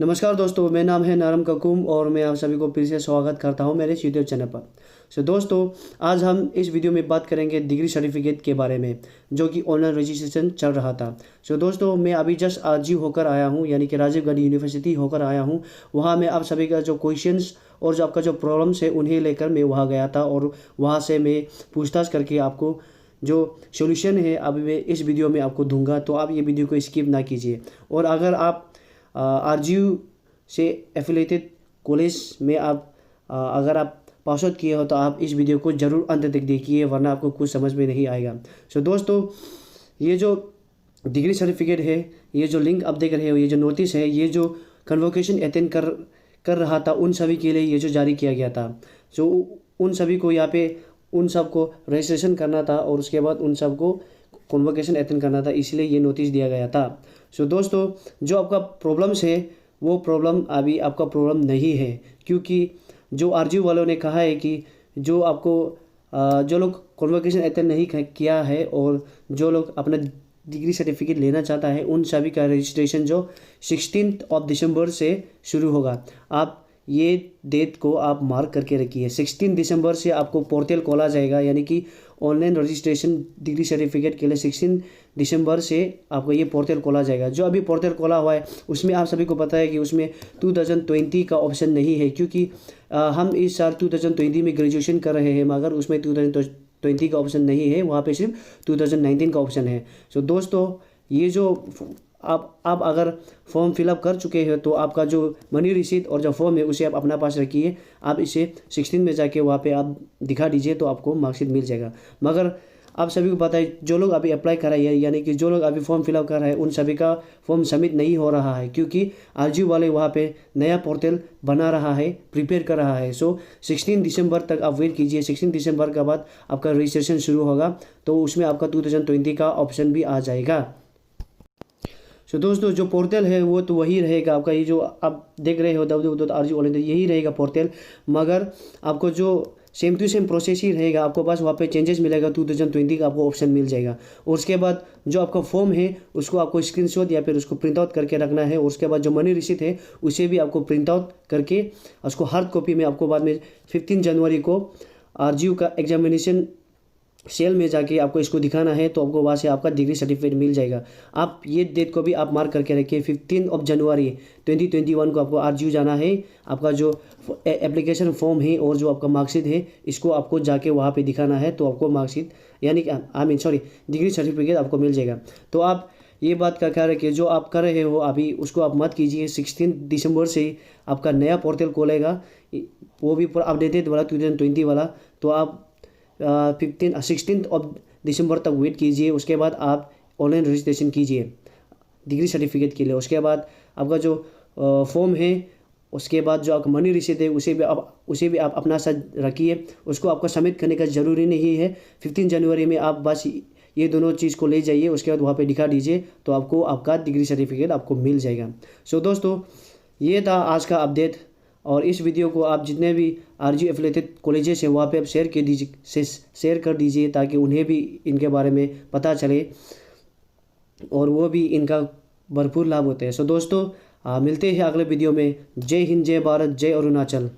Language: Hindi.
नमस्कार दोस्तों, मेरा नाम है नारम ककुम और मैं आप सभी को फिर से स्वागत करता हूं मेरे यूट्यूब चैनल पर। दोस्तों, आज हम इस वीडियो में बात करेंगे डिग्री सर्टिफिकेट के बारे में, जो कि ऑनलाइन रजिस्ट्रेशन चल रहा था। दोस्तों, मैं अभी जस्ट आरजीयू होकर आया हूं, यानी कि राजीव गांधी यूनिवर्सिटी होकर आया हूं। वहां मैं आप सभी का जो क्वेश्चंस और जो आपका जो प्रॉब्लम्स है उन्हें लेकर मैं वहाँ गया था और वहाँ से मैं पूछताछ करके आपको जो सोल्यूशन है अभी मैं इस वीडियो में आपको दूंगा। तो आप ये वीडियो को स्किप ना कीजिए। और अगर आप आरजीयू से एफिलेटेड कॉलेज में अगर आप पास आउट किए हो तो आप इस वीडियो को ज़रूर अंत तक देखिए, वरना आपको कुछ समझ में नहीं आएगा। दोस्तों, ये जो डिग्री सर्टिफिकेट है, ये जो लिंक आप देख रहे हो, ये जो नोटिस है, ये जो कन्वोकेशन अटेंड कर रहा था उन सभी के लिए ये जो जारी किया गया था। उन सभी को यहाँ पे उन सब को रजिस्ट्रेशन करना था और उसके बाद उन सब को कन्वोकेशन अटेंड करना था, इसलिए ये नोटिस दिया गया था। दोस्तों, जो आपका प्रॉब्लम्स है वो प्रॉब्लम अभी आपका प्रॉब्लम नहीं है, क्योंकि जो आरजीयू वालों ने कहा है कि जो आपको जो लोग कन्वोकेशन अटेंड नहीं किया है और जो लोग अपना डिग्री सर्टिफिकेट लेना चाहता है उन सभी का रजिस्ट्रेशन जो 16 दिसंबर से शुरू होगा। आप ये डेट को आप मार्क करके रखिए। 16 दिसंबर से आपको पोर्टल खोला जाएगा, यानी कि ऑनलाइन रजिस्ट्रेशन डिग्री सर्टिफिकेट के लिए 16 दिसंबर से आपको ये पोर्टल खोला जाएगा। जो अभी पोर्टल खोला हुआ है उसमें आप सभी को पता है कि उसमें 2020 का ऑप्शन नहीं है, क्योंकि हम इस साल 2020 में ग्रेजुएशन कर रहे हैं, मगर उसमें 2020 का ऑप्शन नहीं है, वहाँ पे सिर्फ 2019 का ऑप्शन है। दोस्तों, ये जो आप अगर फॉर्म फिलअप कर चुके हैं तो आपका जो मनी रिसीट और जो फॉर्म है उसे आप अपना पास रखिए। आप इसे 16 में जाके वहाँ पे आप दिखा दीजिए तो आपको मार्कशीट मिल जाएगा। मगर आप सभी को पता है, जो लोग अभी अप्लाई कर रहे हैं, यानी कि जो लोग अभी फॉर्म फिलअप कर रहे हैं, उन सभी का फॉर्म सबमिट नहीं हो रहा है, क्योंकि आरजीयू वाले वहाँ पे नया पोर्टल बना रहा है, प्रिपेयर कर रहा है। 16 दिसंबर तक आप वेट कीजिए। 16 दिसंबर के बाद आपका रजिस्ट्रेशन शुरू होगा, तो उसमें आपका 2020 का ऑप्शन भी आ जाएगा। दोस्तों, जो पोर्टल है वो तो वही रहेगा आपका, ये जो आप देख रहे हो www.rgu ऑनलाइन, यही रहेगा पोर्टल। मगर आपको जो सेम टू सेम प्रोसेस ही रहेगा, आपको बस वहाँ पे चेंजेस मिलेगा, 2020 का आपको ऑप्शन मिल जाएगा। और उसके बाद जो आपका फॉर्म है उसको आपको स्क्रीनशॉट या फिर उसको प्रिंट आउट करके रखना है। और उसके बाद जो मनी रिसीट है उसे भी आपको प्रिंट आउट करके उसको हार्ड कॉपी में आपको बाद में 15 जनवरी को आरजीयू का एग्जामिनेशन सेल में जाके आपको इसको दिखाना है, तो आपको वहाँ से आपका डिग्री सर्टिफिकेट मिल जाएगा। आप ये डेट को भी आप मार्क करके रखिए, 15 जनवरी 2021 को आपको आरजीयू जाना है। आपका जो एप्लीकेशन फॉर्म है और जो आपका मार्कशीट है इसको आपको जाके वहाँ पे दिखाना है, तो आपको मार्कशीट यानी कि डिग्री सर्टिफिकेट आपको मिल जाएगा। तो आप ये बात का ख्याल रखिए, जो आप कर रहे हो अभी उसको आप मत कीजिए। 16 दिसंबर से आपका नया पोर्टल खोलेगा, वो भी पूरा अपडेटेड वाला 2020 वाला। तो आप 16 दिसंबर तक वेट कीजिए। उसके बाद आप ऑनलाइन रजिस्ट्रेशन कीजिए डिग्री सर्टिफिकेट के लिए। उसके बाद आपका जो फॉर्म है, उसके बाद जो आपका मनी रिसीट है उसे भी आप अपना साथ रखिए। उसको आपको सबमिट करने का ज़रूरी नहीं है। 15 जनवरी में आप बस ये दोनों चीज़ को ले जाइए, उसके बाद वहाँ पे दिखा दीजिए, तो आपको आपका डिग्री सर्टिफिकेट आपको मिल जाएगा। दोस्तों, ये था आज का अपडेट। और इस वीडियो को आप जितने भी आरजीयू एफिलेटेड कॉलेजेस हैं वहाँ पे आप शेयर कर दीजिए, ताकि उन्हें भी इनके बारे में पता चले और वो भी इनका भरपूर लाभ होते हैं। दोस्तों, मिलते हैं अगले वीडियो में। जय हिंद, जय भारत, जय अरुणाचल।